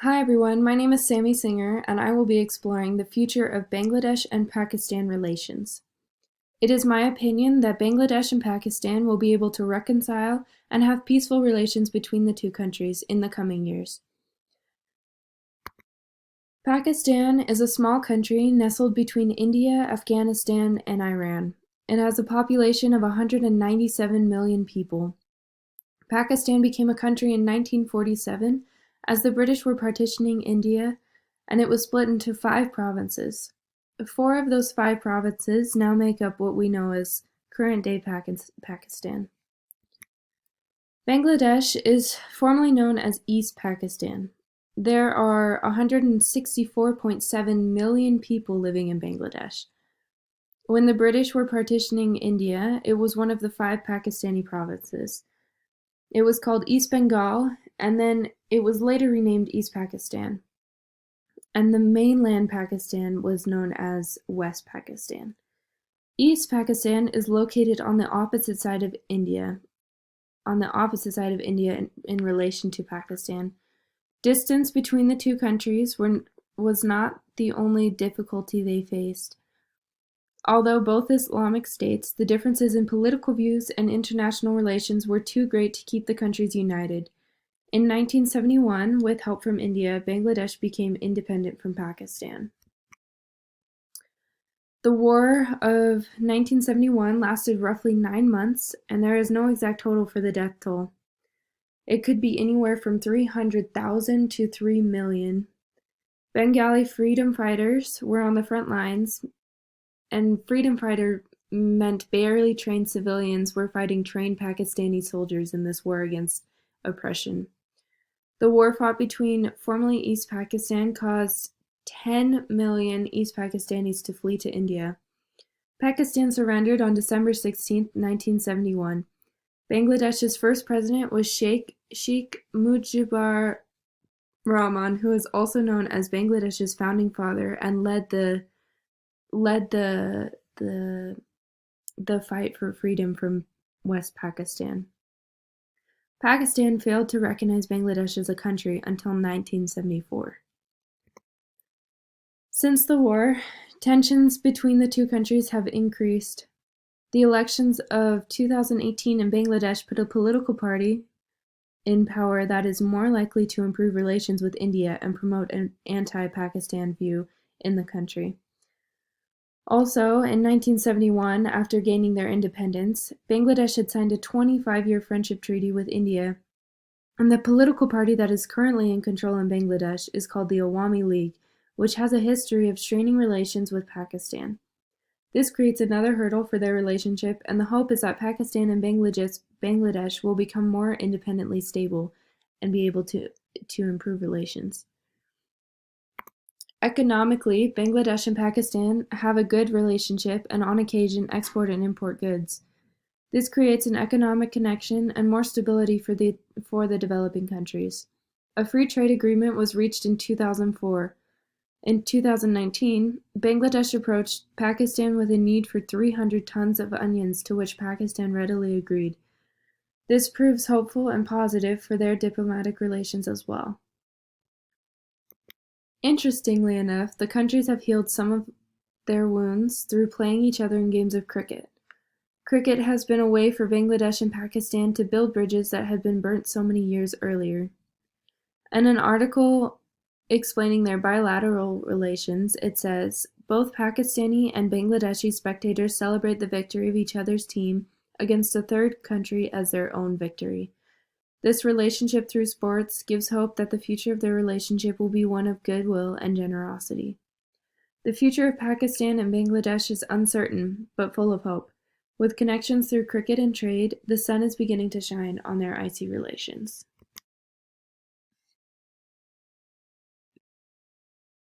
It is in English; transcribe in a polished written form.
Hi everyone, my name is Sammy Singer and I will be exploring the future of Bangladesh and Pakistan relations. It is my opinion that Bangladesh and Pakistan will be able to reconcile and have peaceful relations between the two countries in the coming years. Pakistan is a small country nestled between India, Afghanistan, and Iran. It has a population of 197 million people. Pakistan became a country in 1947 as the British were partitioning India, and it was split into 5 provinces. 4 of those 5 provinces now make up what we know as current-day Pakistan. Bangladesh is formerly known as East Pakistan. There are 164.7 million people living in Bangladesh. When the British were partitioning India, it was one of the 5 Pakistani provinces. It was called East Bengal, and then it was later renamed East Pakistan. And the mainland Pakistan was known as West Pakistan. East Pakistan is located on the opposite side of India, in relation to Pakistan. Distance between the two countries was not the only difficulty they faced. Although both Islamic states, the differences in political views and international relations were too great to keep the countries united. In 1971, with help from India, Bangladesh became independent from Pakistan. The War of 1971 lasted roughly 9 months, and there is no exact total for the death toll. It could be anywhere from 300,000 to 3 million. Bengali freedom fighters were on the front lines, and freedom fighter meant barely trained civilians were fighting trained Pakistani soldiers in this war against oppression. The war fought between formerly East Pakistan caused 10 million East Pakistanis to flee to India. Pakistan surrendered on December 16, 1971. Bangladesh's first president was Sheikh Mujibur Rahman, who is also known as Bangladesh's founding father and led the fight for freedom from West Pakistan. Pakistan failed to recognize Bangladesh as a country until 1974. Since the war, tensions between the two countries have increased. The elections of 2018 in Bangladesh put a political party in power that is more likely to improve relations with India and promote an anti-Pakistan view in the country. Also, in 1971, after gaining their independence, Bangladesh had signed a 25-year friendship treaty with India, and the political party that is currently in control in Bangladesh is called the Awami League, which has a history of straining relations with Pakistan. This creates another hurdle for their relationship, and the hope is that Pakistan and Bangladesh will become more independently stable and be able to improve relations. Economically, Bangladesh and Pakistan have a good relationship and on occasion export and import goods. This creates an economic connection and more stability for the developing countries. A free trade agreement was reached in 2004. In 2019, Bangladesh approached Pakistan with a need for 300 tons of onions, to which Pakistan readily agreed. This proves hopeful and positive for their diplomatic relations as well. Interestingly enough, the countries have healed some of their wounds through playing each other in games of cricket. Cricket has been a way for Bangladesh and Pakistan to build bridges that had been burnt so many years earlier. In an article explaining their bilateral relations, it says, both Pakistani and Bangladeshi spectators celebrate the victory of each other's team against a third country as their own victory. This relationship through sports gives hope that the future of their relationship will be one of goodwill and generosity. The future of Pakistan and Bangladesh is uncertain, but full of hope. With connections through cricket and trade, the sun is beginning to shine on their icy relations.